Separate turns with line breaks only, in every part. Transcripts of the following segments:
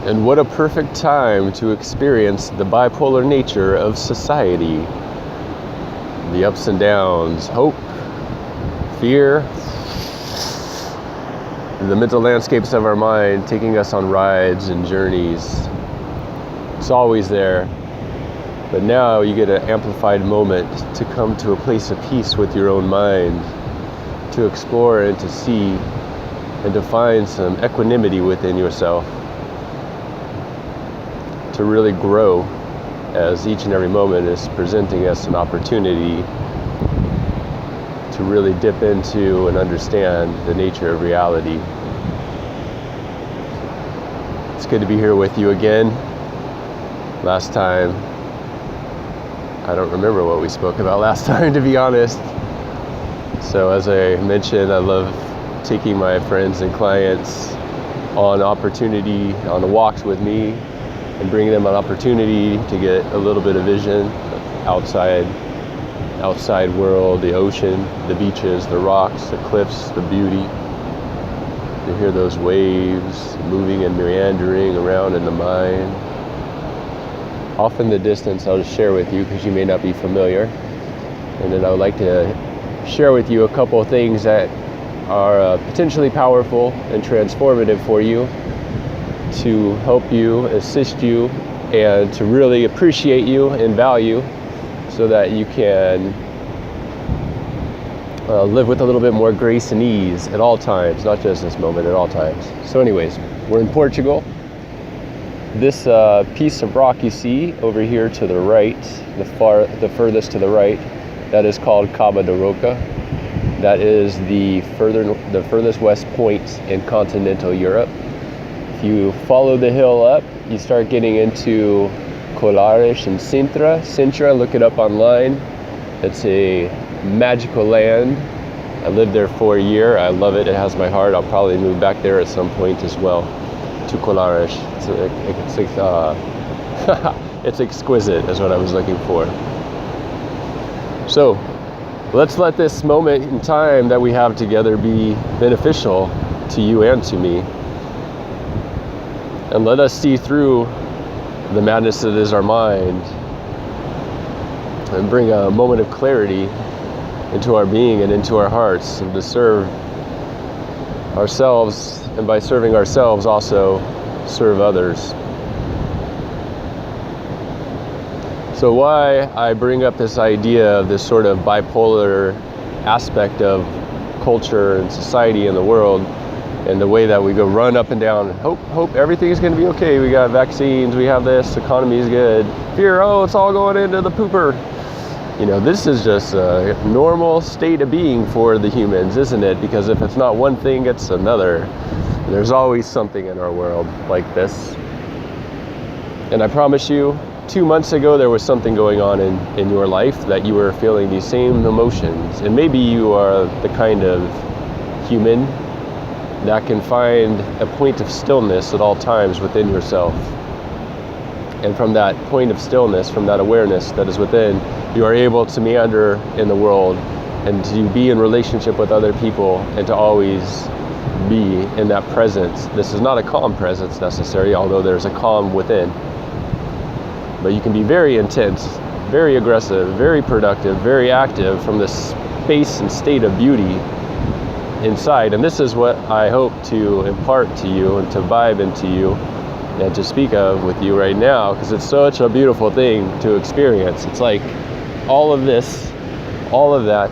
And what a perfect time to experience the bipolar nature of society. The ups and downs, hope, fear, the mental landscapes of our mind taking us on rides and journeys. It's always there. But now you get an amplified moment to come to a place of peace with your own mind, to explore and to see and to find some equanimity within yourself, to really grow as each and every moment is presenting us an opportunity to really dip into and understand the nature of reality. It's good to be here with you again. Last time, I don't remember what we spoke about last time, to be honest. So as I mentioned, I love taking my friends and clients on the walks with me, and bring them an opportunity to get a little bit of vision outside world, the ocean, the beaches, the rocks, the cliffs, the beauty. To hear those waves moving and meandering around in the mind. Off in the distance, I'll just share with you because you may not be familiar. And then I would like to share with you a couple of things that are potentially powerful and transformative for you, to help you, assist you, and to really appreciate you and value, so that you can live with a little bit more grace and ease at all times, not just this moment, at all times. So anyways, we're in Portugal. This piece of rock you see over here to the right, the furthest to the right, that is called Cabo da Roca. That is the furthest west point in continental Europe. If you follow the hill up, you start getting into Colares and Sintra, look it up online. It's a magical land. I lived there for a year. I love it. It has my heart. I'll probably move back there at some point as well, to Colares. It's exquisite is what I was looking for. So let's let this moment in time that we have together be beneficial to you and to me. And let us see through the madness that is our mind and bring a moment of clarity into our being and into our hearts, and to serve ourselves, and by serving ourselves also serve others. So why I bring up this idea of this sort of bipolar aspect of culture and society in the world, and the way that we go run up and down and hope everything is going to be okay. We got vaccines, we have this, economy is good. Fear, it's all going into the pooper. You know, this is just a normal state of being for the humans, isn't it? Because if it's not one thing, it's another. There's always something in our world like this. And I promise you, 2 months ago, there was something going on in your life that you were feeling these same emotions. And maybe you are the kind of human that can find a point of stillness at all times within yourself. And from that point of stillness, from that awareness that is within, you are able to meander in the world and to be in relationship with other people, and to always be in that presence. This is not a calm presence necessarily, although there's a calm within. But you can be very intense, very aggressive, very productive, very active from this space and state of beauty inside. And this is what I hope to impart to you and to vibe into you and to speak of with you right now, because it's such a beautiful thing to experience. It's like all of this, all of that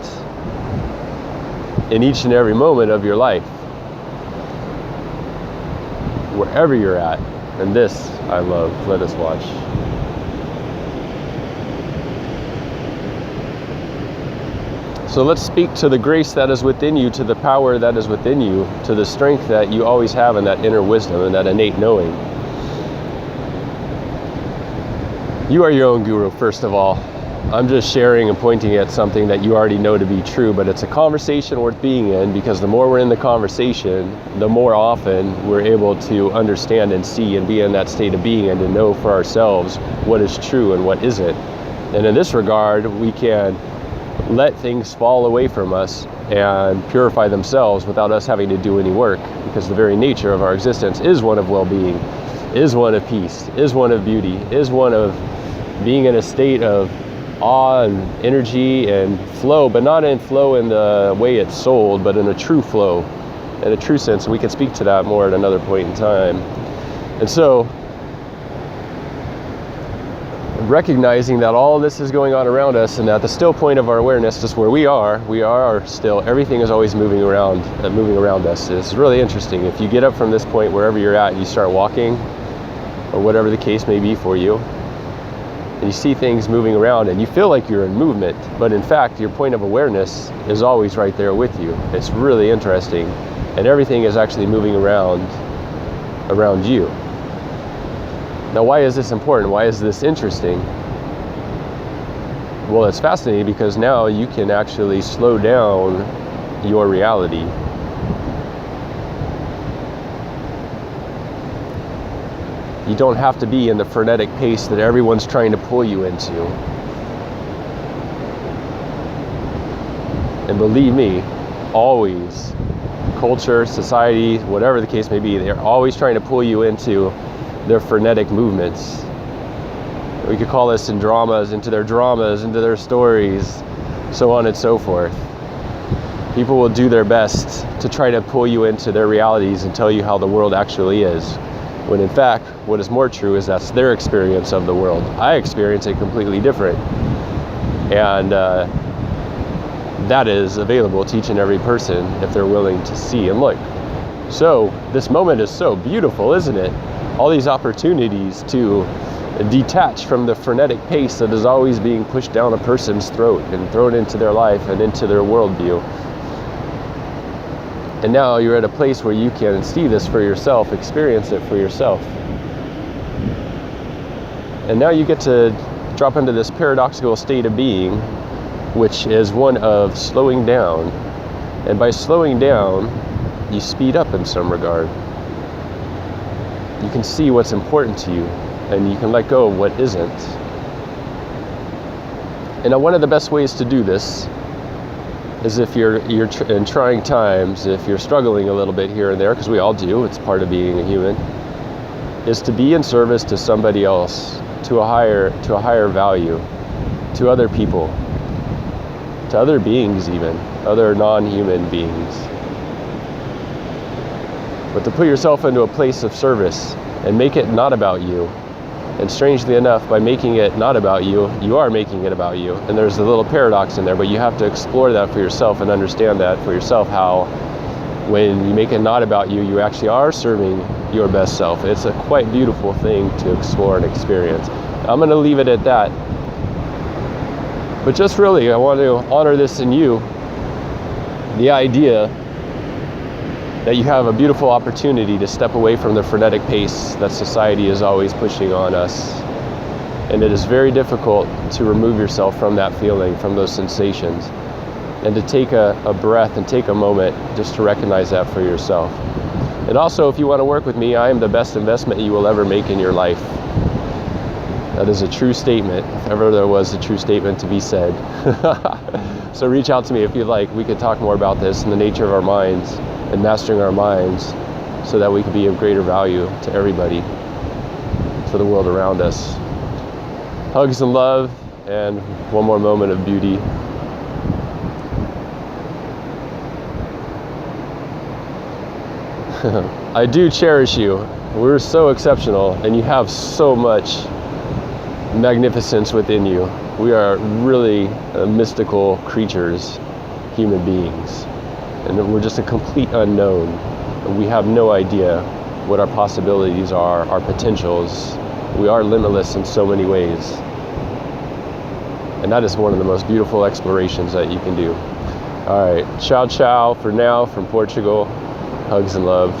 in each and every moment of your life, wherever you're at. And this I love. Let us watch. So let's speak to the grace that is within you, to the power that is within you, to the strength that you always have, and that inner wisdom and that innate knowing. You are your own guru, first of all. I'm just sharing and pointing at something that you already know to be true, but it's a conversation worth being in, because the more we're in the conversation, the more often we're able to understand and see and be in that state of being, and to know for ourselves what is true and what isn't. And in this regard, we can let things fall away from us and purify themselves without us having to do any work, because the very nature of our existence is one of well-being. is one of peace, is one of beauty, is one of being in a state of awe and energy and flow, but not in flow in the way it's sold, but in a true flow, in a true sense. And we can speak to that more at another point in time. And so, recognizing that all this is going on around us, and at the still point of our awareness, just where we are still, everything is always moving around us. It's really interesting. If you get up from this point, wherever you're at, and you start walking, or whatever the case may be for you, and you see things moving around, and you feel like you're in movement, but in fact, your point of awareness is always right there with you. It's really interesting, and everything is actually moving around you. Now, why is this important? Why is this interesting? Well, it's fascinating because now you can actually slow down your reality. You don't have to be in the frenetic pace that everyone's trying to pull you into. And believe me, always, culture, society, whatever the case may be, they're always trying to pull you into their frenetic movements. We could call this into their dramas, into their stories, so on and so forth. People will do their best to try to pull you into their realities and tell you how the world actually is. When in fact, what is more true is that's their experience of the world. I experience it completely different. And that is available to each and every person if they're willing to see and look. So this moment is so beautiful, isn't it? All these opportunities to detach from the frenetic pace that is always being pushed down a person's throat and thrown into their life and into their worldview. And now you're at a place where you can see this for yourself, experience it for yourself. And now you get to drop into this paradoxical state of being, which is one of slowing down. And by slowing down, you speed up in some regard. You can see what's important to you, and you can let go of what isn't. And one of the best ways to do this is if you're in trying times, if you're struggling a little bit here and there, because we all do, it's part of being a human, is to be in service to somebody else, to a higher value, to other people, to other beings even, other non-human beings. But to put yourself into a place of service and make it not about you. And strangely enough, by making it not about you, you are making it about you. And there's a little paradox in there, but you have to explore that for yourself and understand that for yourself, how when you make it not about you, you actually are serving your best self. It's a quite beautiful thing to explore and experience. I'm going to leave it at that. But just really, I want to honor this in you, the idea that you have a beautiful opportunity to step away from the frenetic pace that society is always pushing on us. And it is very difficult to remove yourself from that feeling, from those sensations, and to take a breath and take a moment just to recognize that for yourself. And also, if you want to work with me, I am the best investment you will ever make in your life. That is a true statement, if ever there was a true statement to be said. So reach out to me if you'd like. We could talk more about this and the nature of our minds and mastering our minds so that we can be of greater value to everybody, to the world around us. Hugs and love, and one more moment of beauty. I do cherish you. We're so exceptional, and you have so much magnificence within you. We are really mystical creatures, human beings. And we're just a complete unknown. We have no idea what our possibilities are, our potentials. We are limitless in so many ways. And that is one of the most beautiful explorations that you can do. All right, ciao, ciao for now from Portugal. Hugs and love.